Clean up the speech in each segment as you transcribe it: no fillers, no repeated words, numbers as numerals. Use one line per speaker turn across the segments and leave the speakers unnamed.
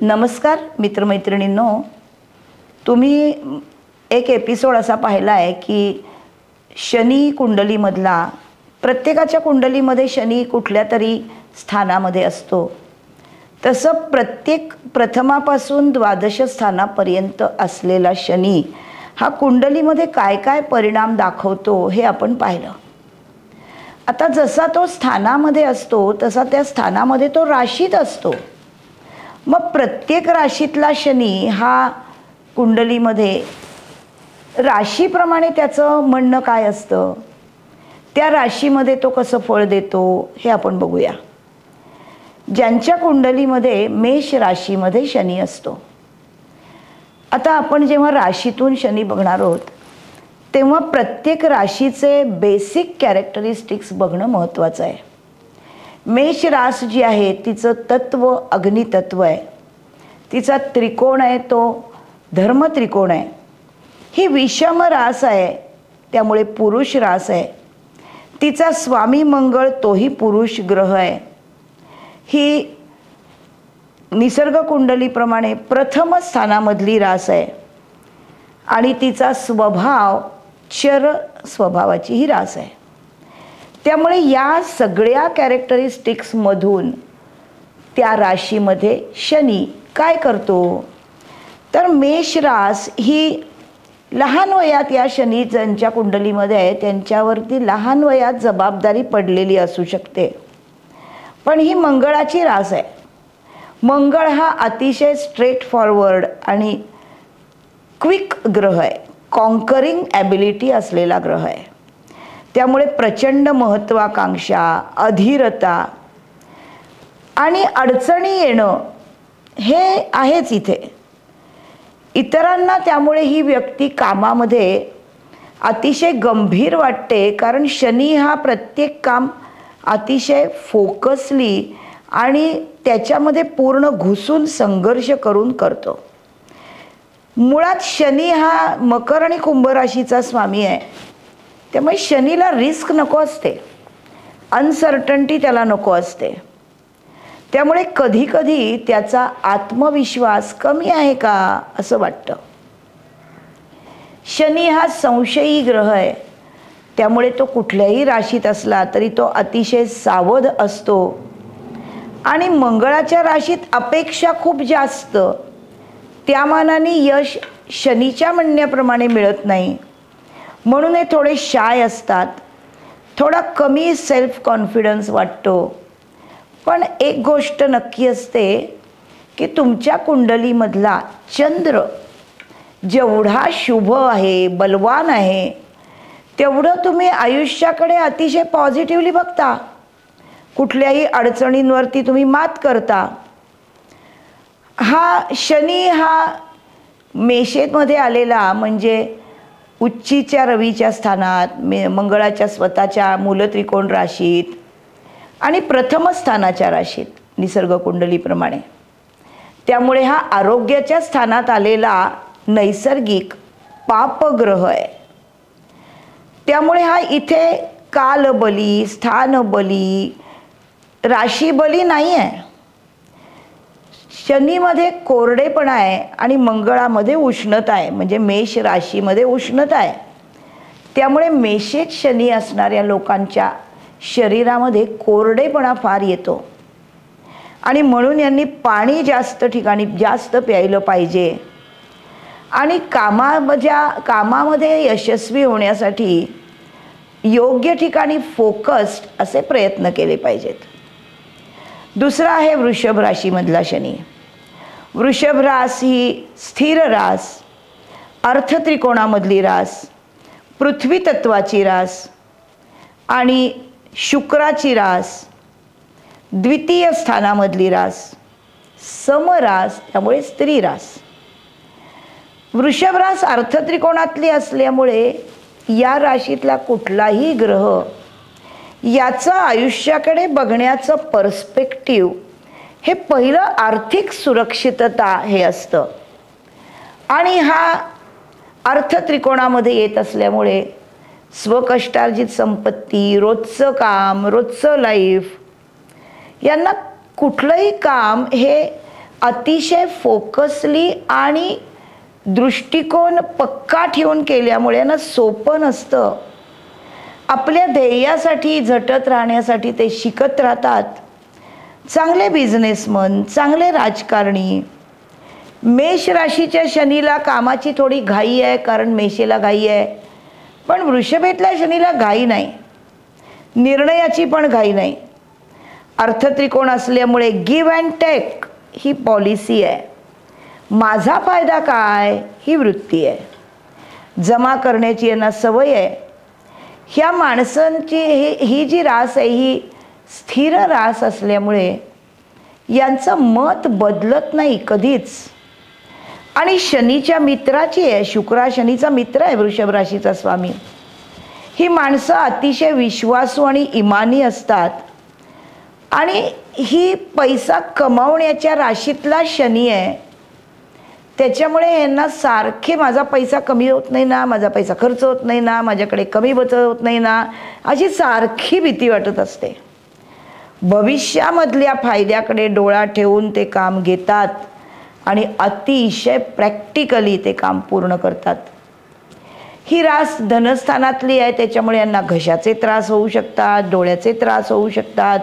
नमस्कार मित्रमैत्रिणींनो, तुम्ही एक एपिसोड असा पाहिला आहे की शनी कुंडलीमधला प्रत्येकाच्या कुंडलीमध्ये शनी कुठल्या तरी स्थानामध्ये असतो. तसं प्रत्येक प्रथमापासून द्वादश स्थानापर्यंत असलेला शनी हा कुंडलीमध्ये काय काय परिणाम दाखवतो हे आपण पाहिलं. आता जसा तो स्थानामध्ये असतो तसा त्या स्थानामध्ये तो राशीत असतो. मग प्रत्येक राशीतला शनी हा कुंडलीमध्ये राशीप्रमाणे त्याचं म्हणणं काय असतं, त्या राशीमध्ये तो कसं फळ देतो हे आपण बघूया. ज्यांच्या कुंडलीमध्ये मेष राशीमध्ये शनी असतो. आता आपण जेव्हा राशीतून शनी बघणार आहोत तेव्हा प्रत्येक राशीचे बेसिक कॅरेक्टरिस्टिक्स बघणं महत्त्वाचं आहे. मेष रास जी आहे तिचं तत्व अग्नितत्व आहे. तिचा त्रिकोण आहे तो धर्म त्रिकोण आहे. ही विषम रास आहे त्यामुळे पुरुष रास आहे. तिचा स्वामी मंगळ तोही पुरुष ग्रह आहे. ही निसर्ग कुंडलीप्रमाणे प्रथम स्थानामधली रास आहे आणि तिचा स्वभाव चर स्वभावाची ही रास आहे. त्यामुळे या सगळ्या कॅरेक्टरिस्टिक्समधून त्या राशीमध्ये शनी काय करतो, तर मेष रास ही लहान वयात या शनी ज्यांच्या कुंडलीमध्ये आहे त्यांच्यावरती लहान वयात जबाबदारी पडलेली असू शकते. पण ही मंगळाची रास आहे. मंगळ हा अतिशय स्ट्रेट फॉरवर्ड आणि क्विक ग्रह आहे. कॉन्करिंग ॲबिलिटी असलेला ग्रह आहे. त्यामुळे प्रचंड महत्त्वाकांक्षा, अधीरता आणि अडचणी येणं हे आहेच इथे. इतरांना त्यामुळे ही व्यक्ती कामामध्ये अतिशय गंभीर वाटते, कारण शनी हा प्रत्येक काम अतिशय फोकसली आणि त्याच्यामध्ये पूर्ण घुसून संघर्ष करून करतो. मुळात शनी हा मकर आणि कुंभ राशीचा स्वामी आहे. त्यामुळे शनीला रिस्क नको असते, अनसर्टन्टी त्याला नको असते. त्यामुळे कधीकधी त्याचा आत्मविश्वास कमी आहे का असं वाटतं. शनी हा संशयी ग्रह आहे. त्यामुळे तो कुठल्याही राशीत असला तरी तो अतिशय सावध असतो आणि मंगळाच्या राशीत अपेक्षा खूप जास्त, त्या मानाने यश शनीच्या म्हणण्याप्रमाणे मिळत नाही. म्हणून हे थोडे शाय असतात, थोडा कमी सेल्फ कॉन्फिडन्स वाटतो. पण एक गोष्ट नक्की असते की तुमच्या कुंडलीमधला चंद्र जेवढा शुभ आहे, बलवान आहे, तेवढं तुम्ही आयुष्याकडे अतिशय पॉझिटिव्हली बघता. कुठल्याही अडचणींवरती तुम्ही मात करता. हा शनी हा मेषेमध्ये आलेला म्हणजे उच्चीच्या रवीच्या स्थानात, मंगळाच्या स्वतःच्या मूलत्रिकोण राशीत आणि प्रथम स्थानाच्या राशीत निसर्ग कुंडलीप्रमाणे. त्यामुळे हा आरोग्याच्या स्थानात आलेला नैसर्गिक पापग्रह आहे. त्यामुळे हा इथे कालबली, स्थानबली, राशीबली नाही आहे. शनीमध्ये कोरडेपणा आहे आणि मंगळामध्ये उष्णता आहे, म्हणजे मेष राशीमध्ये उष्णता आहे. त्यामुळे मेषेत शनी असणाऱ्या लोकांच्या शरीरामध्ये कोरडेपणा फार येतो आणि म्हणून यांनी पाणी जास्त ठिकाणी जास्त प्यायलं पाहिजे आणि कामामध्ये यशस्वी होण्यासाठी योग्य ठिकाणी फोकस्ड असे प्रयत्न केले पाहिजेत. दुसरा आहे वृषभ राशीमधला शनी. वृषभ रास ही स्थिर रास, अर्थत्रिकोणामधली रास, पृथ्वी तत्वाची रास आणि शुक्राची रास, द्वितीय स्थानामधली रास, समरास, त्यामुळे स्त्री रास. वृषभ रास अर्थत्रिकोणातली असल्यामुळे या राशीतला कुठलाही ग्रह याचं आयुष्याकडे बघण्याचं पर्स्पेक्टिव्ह हे पहिलं आर्थिक सुरक्षितता हे असतं आणि हा अर्थत्रिकोणामध्ये येत असल्यामुळे स्वकष्टार्जित संपत्ती, रोजचं काम, रोजचं लाईफ यांना कुठलंही काम हे अतिशय फोकसली आणि दृष्टिकोन पक्का ठेवून केल्यामुळे ना सोपं नसतं. आपल्या ध्येयासाठी झटत राहण्यासाठी ते शिकत राहतात. चांगले बिझनेसमन, चांगले राजकारणी. मेष राशीच्या शनीला कामाची थोडी घाई आहे, कारण मेषेला घाई आहे. पण वृषभेतल्या शनीला घाई नाही, निर्णयाची पण घाई नाही. अर्थत्रिकोण असल्यामुळे गिव्ह अँड टेक ही पॉलिसी आहे. माझा फायदा काय ही वृत्ती आहे. जमा करण्याची यांना सवय आहे. ह्या माणसांची ही जी रास आहे ही स्थिर रास असल्यामुळे यांचं मत बदलत नाही कधीच. आणि शनीच्या मित्राची आहे, शुक्र शनीचा मित्र आहे, वृषभ राशीचा स्वामी. ही माणसं अतिशय विश्वासू आणि इमानी असतात. आणि ही पैसा कमावण्याच्या राशीतला शनी आहे. त्याच्यामुळे यांना सारखे माझा पैसा कमी होत नाही ना, माझा पैसा खर्च होत नाही ना, माझ्याकडे कमी बचत होत नाही ना, अशी सारखी भीती वाटत असते. भविष्यामधल्या फायद्याकडे डोळा ठेवून ते काम घेतात आणि अतिशय प्रॅक्टिकली ते काम पूर्ण करतात. ही रास धनस्थानातली आहे, त्याच्यामुळे यांना घशाचे त्रास होऊ शकतात, डोळ्याचे त्रास होऊ शकतात.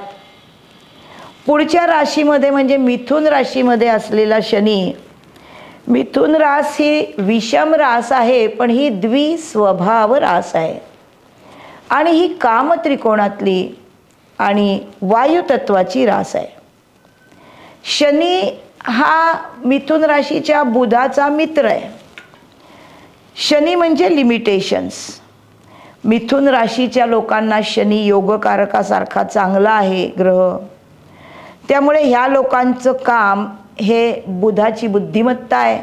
पुढच्या राशीमध्ये म्हणजे मिथुन राशीमध्ये असलेला शनी, मिथुन रास ही विषम रास आहे, पण ही द्विस्वभाव रास आहे. आणि ही काम त्रिकोणातली आणि वायुतत्वाची रास आहे. शनी हा मिथुन राशीच्या बुधाचा मित्र आहे. शनी म्हणजे लिमिटेशन्स. मिथुन राशीच्या लोकांना शनी योगकारकासारखा चांगला आहे ग्रह. त्यामुळे ह्या लोकांचं काम हे बुधाची बुद्धिमत्ता आहे.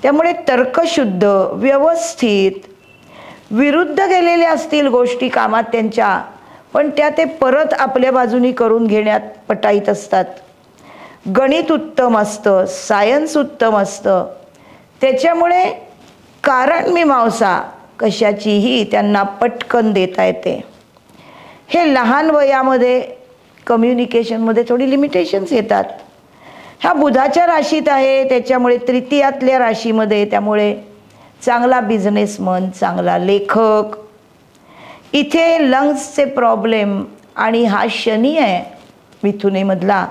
त्यामुळे तर्कशुद्ध, व्यवस्थित, विरुद्ध गेलेल्या असतील गोष्टी कामात त्यांच्या, पण त्या ते परत आपल्या बाजूनी करून घेण्यात पटाईत असतात. गणित उत्तम असतं, सायन्स उत्तम असतं. त्याच्यामुळे कारणमीमांसा कशाचीही त्यांना पटकन देता येते. हे लहान वयामध्ये कम्युनिकेशनमध्ये थोडी लिमिटेशन्स येतात. ह्या बुधाच्या राशीत आहे, त्याच्यामुळे तृतीयातल्या राशीमध्ये, त्यामुळे चांगला बिझनेसमन, चांगला लेखक. इथे लंग्सचे प्रॉब्लेम आणि हा शनी आहे मिथुनेमधला.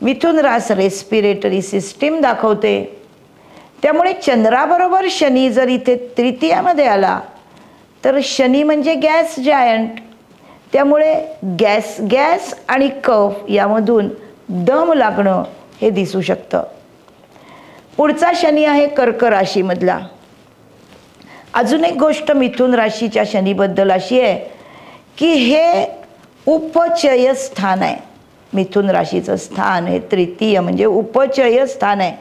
मिथुन रास रेस्पिरेटरी सिस्टीम दाखवते. त्यामुळे चंद्राबरोबर शनी जर इथे तृतीयामध्ये आला तर शनी म्हणजे गॅस जायंट. त्यामुळे गॅस आणि कफ यामधून दम लागणं हे दिसू शकतं. पुढचा शनी आहे कर्क राशीमधला. अजून एक गोष्ट मिथुन राशीच्या शनीबद्दल अशी आहे की हे उपचय स्थान आहे. मिथुन राशीचं स्थान हे तृतीय म्हणजे उपचय स्थान आहे.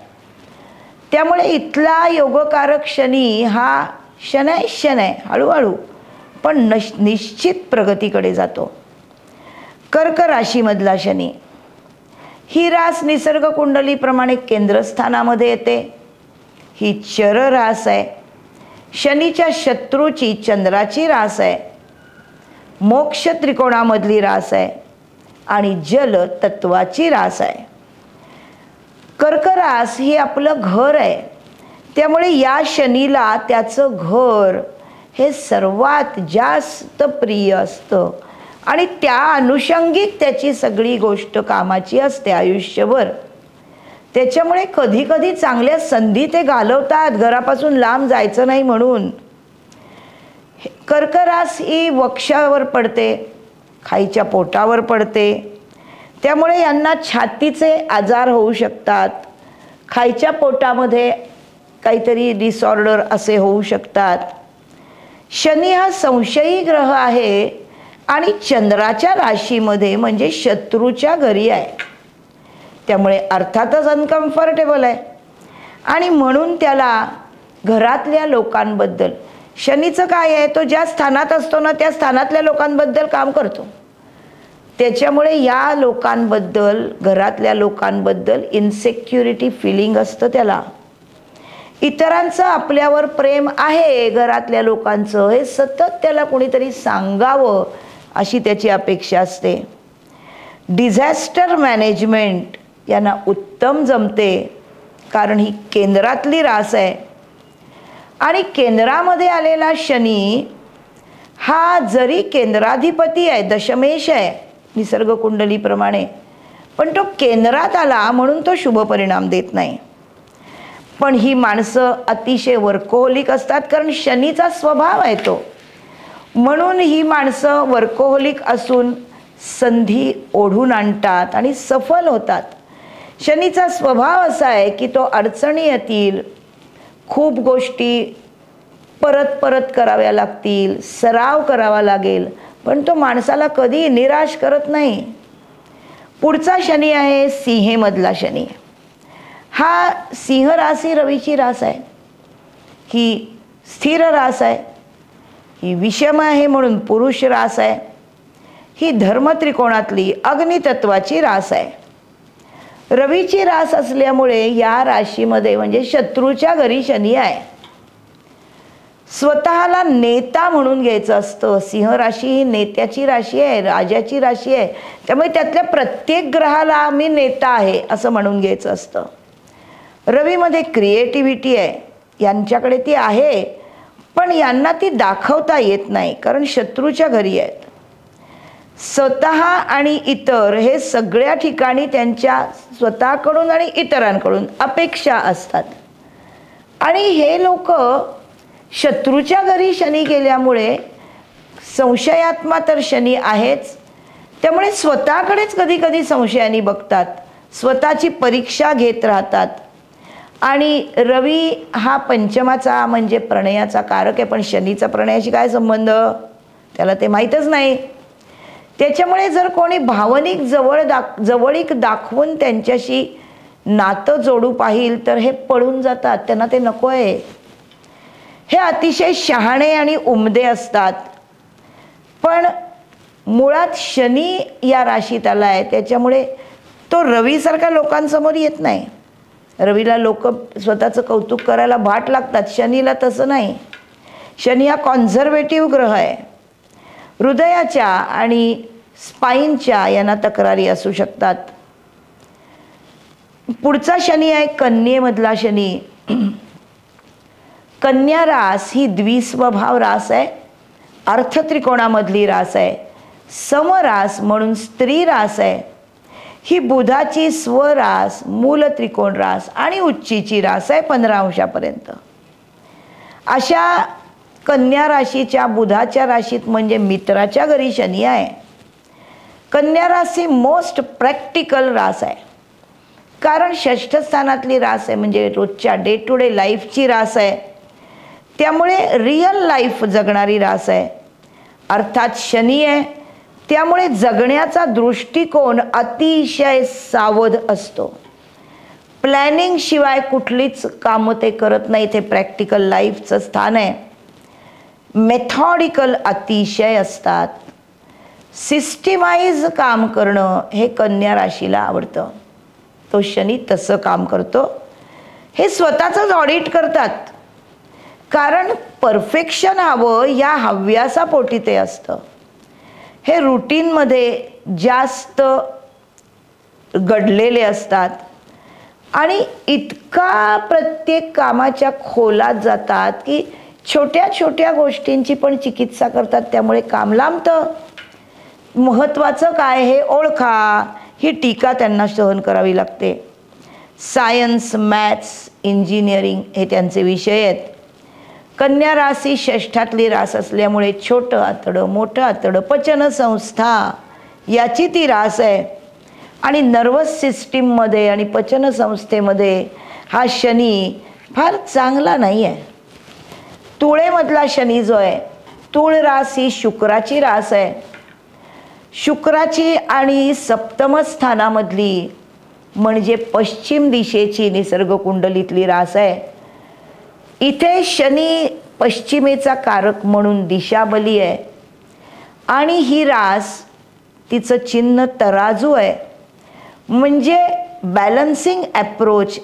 त्यामुळे इथला योगकारक शनी हा शनैश्शन आहे, हळूहळू पण निश्चित प्रगतीकडे जातो. कर्क राशीमधला शनी ही रास निसर्ग कुंडलीप्रमाणे केंद्रस्थानामध्ये येते. ही चर रास आहे. शनीच्या शत्रूची चंद्राची रास आहे. मोक्ष त्रिकोणामधली रास आहे आणि जल तत्वाची रास आहे. कर्क रास ही आपलं घर आहे. त्यामुळे या शनीला त्याचं घर हे सर्वात जास्त प्रिय असतं आणि त्या अनुषंगिक त्याची सगळी गोष्ट कामाची असते आयुष्यभर. त्याच्यामुळे कधी कधी चांगल्या संधी ते घालवतात, घरापासून लांब जायचं नाही म्हणून. कर्क रास ही वक्षावर पडते, खाईच्या पोटावर पडते. त्यामुळे यांना छातीचे आजार होऊ शकतात. खाईच्या पोटामध्ये काहीतरी डिसऑर्डर असे होऊ शकतात. शनी हा संशयी ग्रह आहे आणि चंद्राच्या राशीमध्ये म्हणजे शत्रूच्या घरी आहे. त्यामुळे अर्थातच अनकम्फर्टेबल आहे आणि म्हणून त्याला घरातल्या लोकांबद्दल, शनीचं काय आहे, तो ज्या स्थानात असतो ना त्या स्थानातल्या लोकांबद्दल काम करतो. त्याच्यामुळे या लोकांबद्दल, घरातल्या लोकांबद्दल इन्सेक्युरिटी फिलिंग असतं त्याला. इतरांचं आपल्यावर प्रेम आहे, घरातल्या लोकांचं, हे सतत त्याला कोणीतरी सांगावं अशी त्याची अपेक्षा असते. डिझास्टर मॅनेजमेंट यांना उत्तम जमते, कारण ही केंद्रातली रास आहे. आणि केंद्रामध्ये आलेला शनी हा जरी केंद्राधिपती आहे, दशमेश आहे निसर्ग कुंडलीप्रमाणे, पण तो केंद्रात आला म्हणून तो शुभ परिणाम देत नाही. पण ही माणसं अतिशय वर्कोहोलिक असतात, कारण शनीचा स्वभाव आहे तो. म्हणून ही माणसं वर्कोहोलिक असून संधी ओढून आणतात आणि सफल होतात. शनीचा स्वभाव असा आहे की तो अडचणी येतील, खूप गोष्टी परत परत कराव्या लागतील, सराव करावा लागेल, पण तो माणसाला कधी निराश करत नाही. पुढचा शनी आहे सिंहेमधला शनी. हा सिंह राशी रवीची रास आहे. ही स्थिर रास आहे, ही विषम आहे म्हणून पुरुष रास आहे. ही धर्मत्रिकोणातली अग्नितत्वाची रास आहे. रवीची रास असल्यामुळे या राशीमध्ये म्हणजे शत्रूच्या घरी शनी आहे. स्वतःला नेता म्हणून घ्यायचं असतं. सिंह राशी ही नेत्याची राशी आहे, राजाची राशी आहे. त्यामुळे त्यातल्या प्रत्येक ग्रहाला मी नेता आहे असं म्हणून घ्यायचं असतं. रवीमध्ये क्रिएटिव्हिटी आहे, यांच्याकडे ती आहे, पण यांना ती दाखवता येत नाही, कारण शत्रूच्या घरी आहेत. स्वतः आणि इतर हे सगळ्या ठिकाणी त्यांच्या स्वतःकडून आणि इतरांकडून अपेक्षा असतात. आणि हे लोक शत्रूच्या घरी शनी गेल्यामुळे संशयात्मा तर शनी आहेच, त्यामुळे स्वतःकडेच कधी कधी संशयाने बघतात, स्वतःची परीक्षा घेत राहतात. आणि रवी हा पंचमाचा म्हणजे प्रणयाचा कारक आहे, पण शनीचा प्रणयाशी काय संबंध त्याला ते माहीतच नाही. त्याच्यामुळे जर कोणी भावनिक जवळीक दाखवून त्यांच्याशी नातं जोडू पाहिल तर हे पळून जातात, त्यांना ते नको आहे. हे अतिशय शहाणे आणि उमदे असतात, पण मुळात शनी या राशीत आला आहे, त्याच्यामुळे तो रवीसारखा लोकांसमोर येत नाही. रवीला लोक स्वतःचं कौतुक करायला भाट लागतात, शनीला तसं नाही. शनी हा कॉन्झर्वेटिव्ह ग्रह आहे. हृदयाच्या आणि स्पाईनच्या यांना तक्रारी असू शकतात. पुढचा शनी आहे कन्येमधला शनी. कन्या रास ही द्विस्वभाव रास आहे, अर्थत्रिकोणामधली रास आहे, समरास म्हणून स्त्री रास आहे. ही बुधाची स्वरास, मूल त्रिकोण रास आणि उच्चीची रास आहे 15 अंशापर्यंत. अशा कन्या राशीच्या बुधाच्या राशीत म्हणजे मित्राच्या घरी शनी आहे. कन्या राशी मोस्ट प्रॅक्टिकल रास आहे, कारण षष्ठ स्थानातली रास आहे, म्हणजे रोजच्या डे टू डे लाईफची रास आहे. त्यामुळे रिअल लाईफ जगणारी रास आहे. अर्थात शनी आहे, त्यामुळे जगण्याचा दृष्टिकोन अतिशय सावध असतो. प्लॅनिंग शिवाय कुठलीच कामं ते करत नाही. ते प्रॅक्टिकल लाईफचं स्थान आहे. मेथॉडिकल अतिशय असतात. सिस्टमाइज काम करणं हे कन्या राशीला आवडतं. तो शनी तसं काम करतो. हे स्वतःचंच ऑडिट करतात, कारण परफेक्शन हवं या हव्यासापोटी ते असतं. हे रुटीनमध्ये जास्त गडलेले असतात आणि इतका प्रत्येक कामाच्या खोलात जातात की छोट्या छोट्या गोष्टींची पण चिकित्सा करतात. त्यामुळे काम लांबतं. महत्त्वाचं काय हे ओळखा, ही टीका त्यांना सहन करावी लागते. सायन्स, मॅथ्स, इंजिनिअरिंग हे त्यांचे विषय आहेत. कन्या राशी षष्ठातली रास असल्यामुळे छोटं आतडं, मोठं आतडं, पचनसंस्था याची ती रास आहे. आणि नर्वस सिस्टीममध्ये आणि पचनसंस्थेमध्ये हा शनी फार चांगला नाही आहे. तुळेमधला शनी जो आहे, तुळ रास ही शुक्राची रास आहे. शुक्राची आणि सप्तम स्थानामधली म्हणजे पश्चिम दिशेची निसर्ग कुंडलीतली रास आहे. इथे शनी पश्चिमेचा कारक म्हणून दिशाबली आहे. आणि ही रास तिचं चिन्ह तराजू आहे, म्हणजे बॅलन्सिंग अप्रोच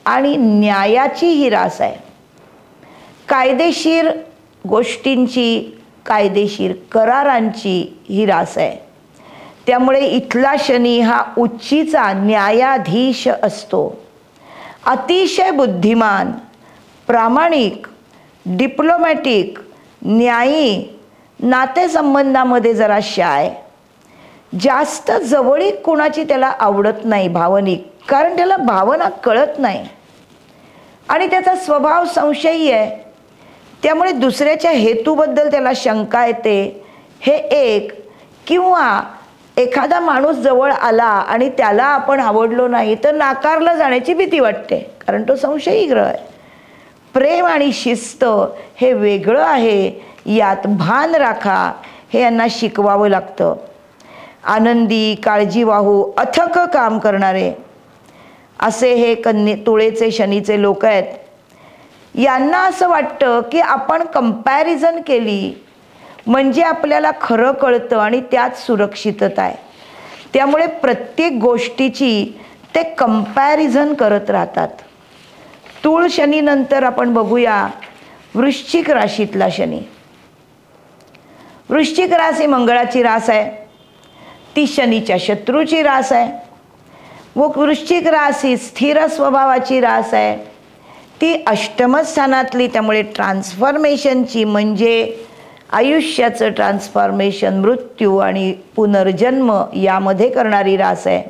आणि न्यायाची ही रास आहे. कायदेशीर गोष्टींची, कायदेशीर करारांची ही रास आहे. त्यामुळे इथला शनी हा उच्चीचा न्यायाधीश असतो. अतिशय बुद्धिमान, प्रामाणिक, डिप्लोमॅटिक, न्यायी, नातेसंबंधामध्ये जरा शाय, जास्त जवळीक कोणाची त्याला आवडत नाही भावनिक, कारण त्याला भावना कळत नाही आणि त्याचा स्वभाव संशयी आहे. त्यामुळे दुसऱ्याच्या हेतूबद्दल त्याला शंका येते. हे एक, किंवा एखादा माणूस जवळ आला आणि त्याला आपण आवडलो नाही तर नाकारलं जाण्याची भीती वाटते, कारण तो संशयी ग्रह आहे. प्रेम आणि शिस्त हे वेगळं आहे, यात भान राखा, हे यांना शिकवावं लागतं. आनंदी, काळजीवाहू, अथक काम करणारे असे हे तुळेचे शनीचे लोक आहेत. यांना असं वाटतं की आपण कंपॅरिझन केली म्हणजे आपल्याला खरं कळतं आणि त्यात सुरक्षितता आहे. त्यामुळे प्रत्येक गोष्टीची ते कंपॅरिझन करत राहतात. तूळ शनीनंतर आपण बघूया वृश्चिक राशीतला शनी. वृश्चिक रास ही मंगळाची रास आहे, ती शनीच्या शत्रूची रास आहे. व वृश्चिक रास ही स्थिर स्वभावाची रास आहे, ती अष्टम स्थानातली, त्यामुळे ट्रान्सफॉर्मेशनची म्हणजे आयुष्याचं ट्रान्सफॉर्मेशन, मृत्यू आणि पुनर्जन्म यामध्ये करणारी रास आहे.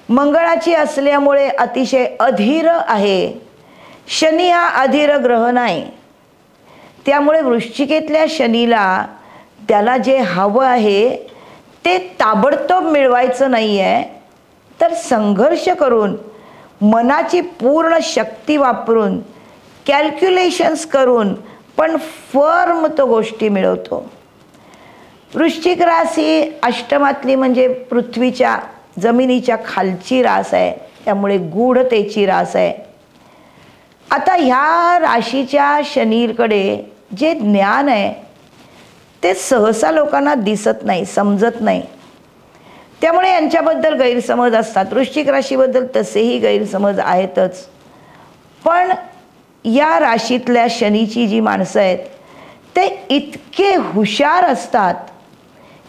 मंगळाची असल्यामुळे अतिशय अधीर आहे. शनी हा अधीर ग्रह नाही, त्यामुळे वृश्चिकेतल्या शनीला त्याला जे हवं आहे ते ताबडतोब मिळवायचं नाही आहे, तर संघर्ष करून, मनाची पूर्ण शक्ती वापरून, कॅल्क्युलेशन्स करून पण फर्म तो गोष्टी मिळवतो. वृश्चिक रास ही अष्टमातली म्हणजे पृथ्वीच्या, जमिनीच्या खालची रास आहे, त्यामुळे गूढतेची रास आहे. आता ह्या राशीच्या शनीकडे जे ज्ञान आहे ते सहसा लोकांना दिसत नाही, समजत नाही. त्यामुळे यांच्याबद्दल गैरसमज असतात. वृश्चिक राशीबद्दल तसेही गैरसमज आहेतच. पण या राशीतल्या शनीची जी माणसं आहेत ते इतके हुशार असतात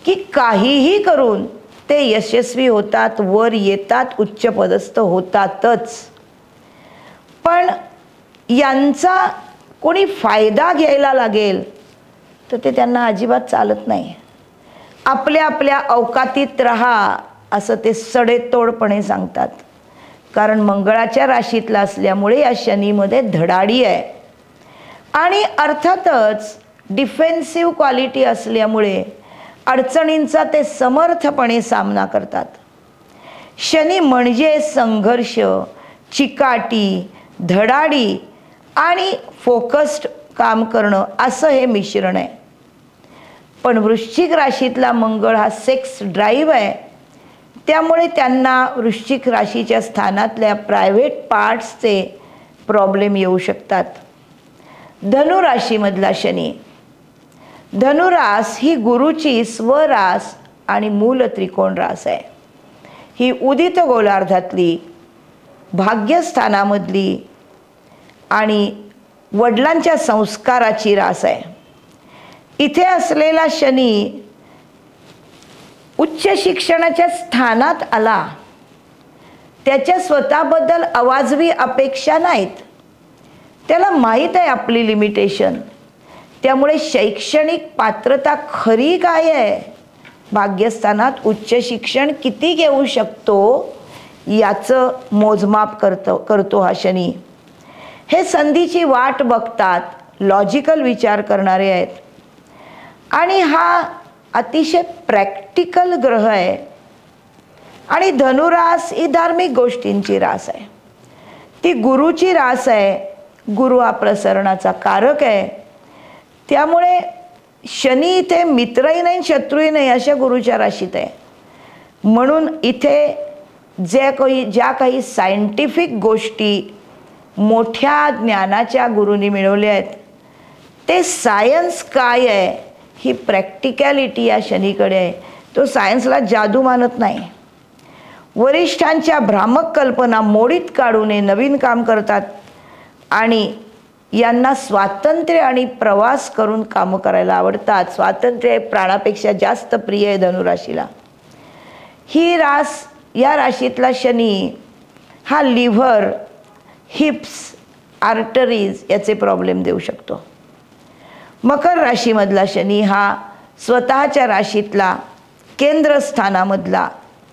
की काहीही करून ते यशस्वी होतात, वर येतात, उच्चपदस्थ होतातच. पण यांचा कोणी फायदा घ्यायला लागेल तर ते त्यांना अजिबात चालत नाही. आपल्या आपल्या अवकातीत राहा असं ते सडेतोडपणे सांगतात. कारण मंगळाच्या राशीतला असल्यामुळे या शनीमध्ये धडाडी आहे आणि अर्थातच डिफेन्सिव्ह क्वालिटी असल्यामुळे अडचणींचा ते समर्थपणे सामना करतात. शनी म्हणजे संघर्ष, चिकाटी, धडाडी आणि फोकस्ड काम करणं असं हे मिश्रण आहे. पण वृश्चिक राशीतला मंगळ हा सेक्स ड्राईव्ह आहे, त्यामुळे त्यांना वृश्चिक राशीच्या स्थानातल्या प्रायव्हेट पार्ट्सचे प्रॉब्लेम येऊ शकतात. धनुराशीमधला शनी. धनुरास ही गुरुची स्वरास आणि मूल त्रिकोण रास आहे. ही उदित गोलार्धातली, भाग्यस्थानामधली आणि वडिलांच्या संस्काराची रास आहे. इथे असलेला शनी उच्च शिक्षणाच्या स्थानात आला, त्याच्या स्वतःबद्दल अवाजवी अपेक्षा नाहीत, त्याला माहीत आहे आपली लिमिटेशन. त्यामुळे शैक्षणिक पात्रता खरी काय आहे, भाग्यस्थानात उच्च शिक्षण किती घेऊ शकतो याचं मोजमाप करतो हा शनी. हे संधीची वाट बघतात, लॉजिकल विचार करणारे आहेत आणि हा अतिशय प्रॅक्टिकल ग्रह आहे. आणि धनुरास ही धार्मिक गोष्टींची रास आहे, ती गुरुची रास आहे. गुरु हा प्रसरणाचा कारक आहे. त्यामुळे शनी इथे मित्रही नाही, शत्रूही नाही, अशा गुरुच्या राशीत आहे. म्हणून इथे ज्या काही सायंटिफिक गोष्टी मोठ्या ज्ञानाच्या गुरूंनी मिळवल्या आहेत, ते सायन्स काय आहे ही प्रॅक्टिकॅलिटी या शनीकडे आहे. तो सायन्सला जादू मानत नाही. वरिष्ठांच्या भ्रामक कल्पना मोडीत काढून नवीन काम करतात आणि यांना स्वातंत्र्य आणि प्रवास करून कामं करायला आवडतात. स्वातंत्र्य प्राणापेक्षा जास्त प्रिय आहे धनुराशीला. ही रास, या राशीतला शनी हा लिव्हर, हिप्स, आर्टरीज याचे प्रॉब्लेम देऊ शकतो. मकर राशीमधला शनी हा स्वतःच्या राशीतला केंद्रस्थानामधला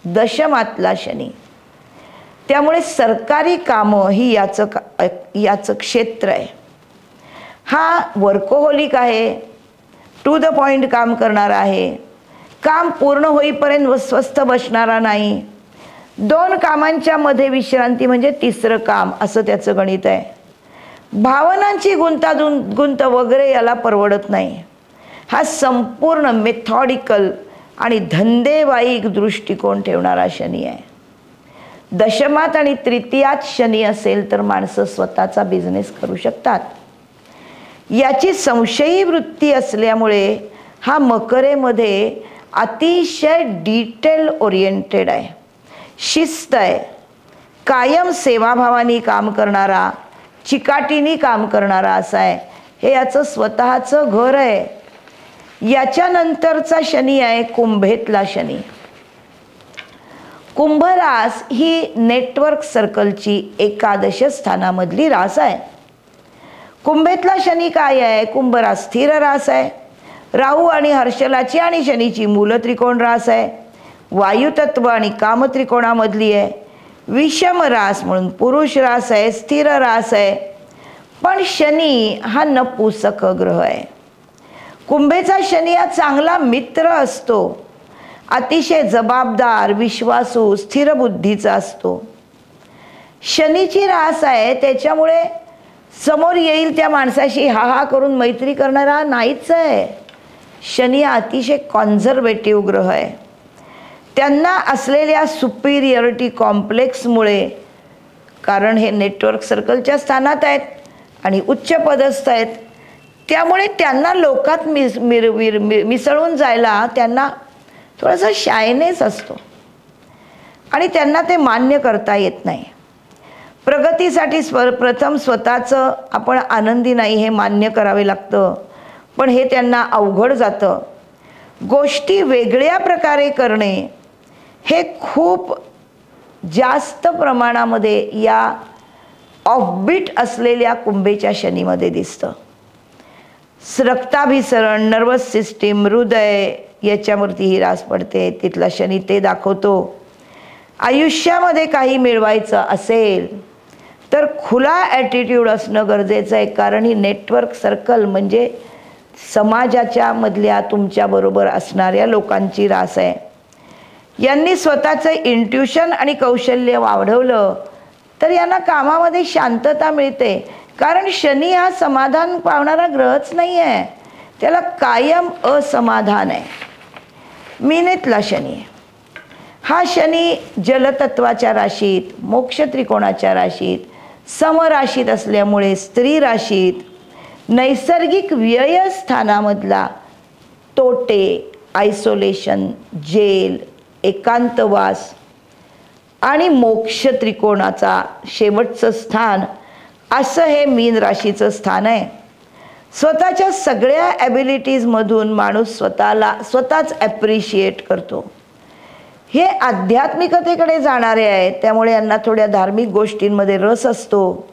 दशमातला शनी. त्यामुळे सरकारी कामं ही याचं क्षेत्र आहे. हा वर्कोहोलिक आहे, टू द पॉइंट काम करणारा आहे, काम पूर्ण होईपर्यंत स्वस्थ बसणारा नाही, 2 कामांच्या मध्ये विश्रांती म्हणजे तिसरं काम, असं त्याचं गणित आहे. भावनांची गुंत वगैरे याला परवडत नाही. हा संपूर्ण मेथॉडिकल आणि धंदेवाईक दृष्टिकोन ठेवणारा शनी आहे. दशमात आणि तृतीयात शनी असेल तर माणसं स्वतःचा बिझनेस करू शकतात. याची संशयी वृत्ती असल्यामुळे हा मकरेमध्ये अतिशय डिटेल ओरिएंटेड आहे, शिस्त आहे, कायम सेवाभावानी काम करणारा, चिकाटीनी काम करणारा असा आहे. हे याचं स्वतःचं घर आहे. याच्यानंतरचा शनी आहे कुंभेतला शनी. कुंभ रास ही नेटवर्क सर्कलची एकादश स्थानामधली रास आहे. कुंभेतला शनी काय आहे? कुंभ रास स्थिर रास आहे. राहू आणि हर्षलाची आणि शनीची मूल त्रिकोण रास आहे. वायुतत्व आणि काम त्रिकोणामधली आहे. विषम रास म्हणून पुरुष रास आहे, स्थिर रास आहे. पण शनी हा नपुंसक ग्रह आहे. कुंभेचा शनी हा चांगला मित्र असतो, अतिशय जबाबदार, विश्वासू, स्थिर बुद्धीचा असतो. शनीची रास आहे, त्याच्यामुळे समोर येईल त्या माणसाशी हा हा करून मैत्री करणारा नाहीच आहे. शनी हा अतिशय कॉन्झर्वेटिव्ह ग्रह आहे. त्यांना असलेल्या सुपिरियरिटी कॉम्प्लेक्समुळे, कारण हे नेटवर्क सर्कलच्या स्थानात आहेत आणि उच्च पदस्थ आहेत, त्यामुळे त्यांना लोकात मिसळून जायला त्यांना थोडासा शायनेस असतो आणि त्यांना ते मान्य करता येत नाही. प्रगतीसाठी प्रथम स्वतःचं आपण आनंदी नाही हे मान्य करावे लागतं, पण हे त्यांना अवघड जातं. गोष्टी वेगळ्या प्रकारे करणे हे खूप जास्त प्रमाणामध्ये या ऑफबीट असलेल्या कुंभेच्या शनीमध्ये दिसतं. रक्ताभिसरण, नर्वस सिस्टीम, हृदय याच्यावरती ही रास पडते. तिथला शनी ते दाखवतो. आयुष्यामध्ये काही मिळवायचं असेल तर खुला ॲटिट्यूड असणं गरजेचं आहे, कारण ही नेटवर्क सर्कल म्हणजे समाजाच्या मधल्या तुमच्याबरोबर असणाऱ्या लोकांची रास आहे. यांनी स्वतःचं इंट्युशन आणि कौशल्य वाढवलं तर यांना कामामध्ये शांतता मिळते, कारण शनी हा समाधान पावणारा ग्रहच नाही आहे, त्याला कायम असमाधान आहे. मीनेतला शनी, हा शनी जलतत्वाच्या राशीत, मोक्ष त्रिकोणाच्या राशीत, समराशीत असल्यामुळे स्त्री राशीत नैसर्गिक व्यय स्थानामधला तोटे, आयसोलेशन, जेल, एकांतवास आणि मोक्ष त्रिकोणाचा शेवटचं स्थान असं हे मीन राशीचं स्थान आहे. स्वतःच्या सगळ्या ॲबिलिटीजमधून माणूस स्वतःच ॲप्रिशिएट करतो. हे आध्यात्मिकतेकडे जाणारे आहेत, त्यामुळे यांना थोड्या धार्मिक गोष्टींमध्ये रस असतो.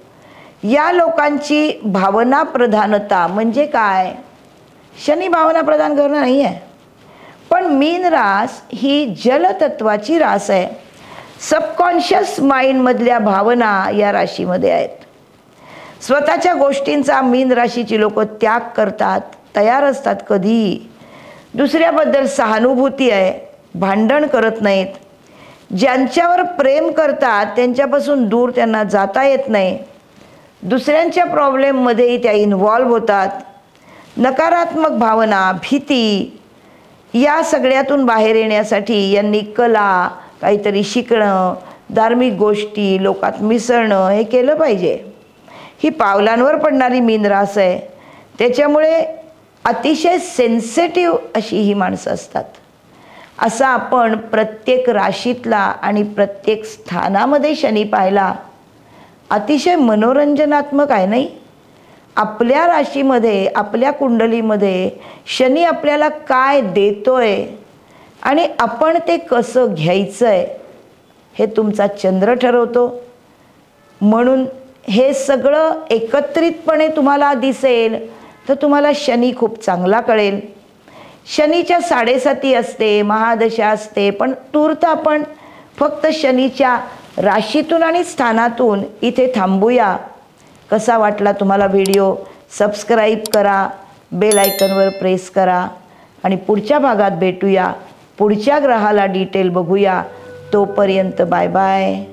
या लोकांची भावना प्रधानता म्हणजे काय? शनी भावना प्रधान करणं नाही आहे, पण मीन रास ही जलतत्वाची रास आहे. सबकॉन्शियस माइंडमधल्या भावना या राशीमध्ये आहेत. स्वतःच्या गोष्टींचा मीन राशीची लोक त्याग करतात, तयार असतात कधीही. दुसऱ्याबद्दल सहानुभूती आहे, भांडण करत नाहीत. ज्यांच्यावर प्रेम करतात त्यांच्यापासून दूर त्यांना जाता येत नाही. दुसऱ्यांच्या प्रॉब्लेममध्येही त्या इन्व्हॉल्व होतात. नकारात्मक भावना, भीती या सगळ्यातून बाहेर येण्यासाठी यांनी कला, काहीतरी शिकणं, धार्मिक गोष्टी, लोकात मिसळणं हे केलं पाहिजे. ही पावलांवर पडणारी मीन रास आहे, त्याच्यामुळे अतिशय सेन्सिटिव्ह अशी ही माणसं असतात. असं आपण प्रत्येक राशीतला आणि प्रत्येक स्थानामध्ये शनी पाहिला अतिशय मनोरंजनात्मक आहे नाही? आपल्या राशीमध्ये, आपल्या कुंडलीमध्ये शनी आपल्याला काय देतोय आणि आपण ते कसं घ्यायचं आहे हे तुमचा चंद्र ठरवतो. म्हणून हे सगळं एकत्रितपणे तुम्हाला दिसेल तर तुम्हाला शनी खूप चांगला कळेल. शनीच्या 7.5 असते, महादशा असते, पण तूर्त आपण फक्त शनीच्या राशीतून आणि स्थानातून इथे थांबूया. कसा वाटला तुम्हाला व्हिडिओ? सबस्क्राईब करा, बेल आयकॉनवर प्रेस करा आणि पुढच्या भागात भेटूया. पुढच्या ग्रहाला डिटेल बघूया. तोपर्यंत बाय बाय.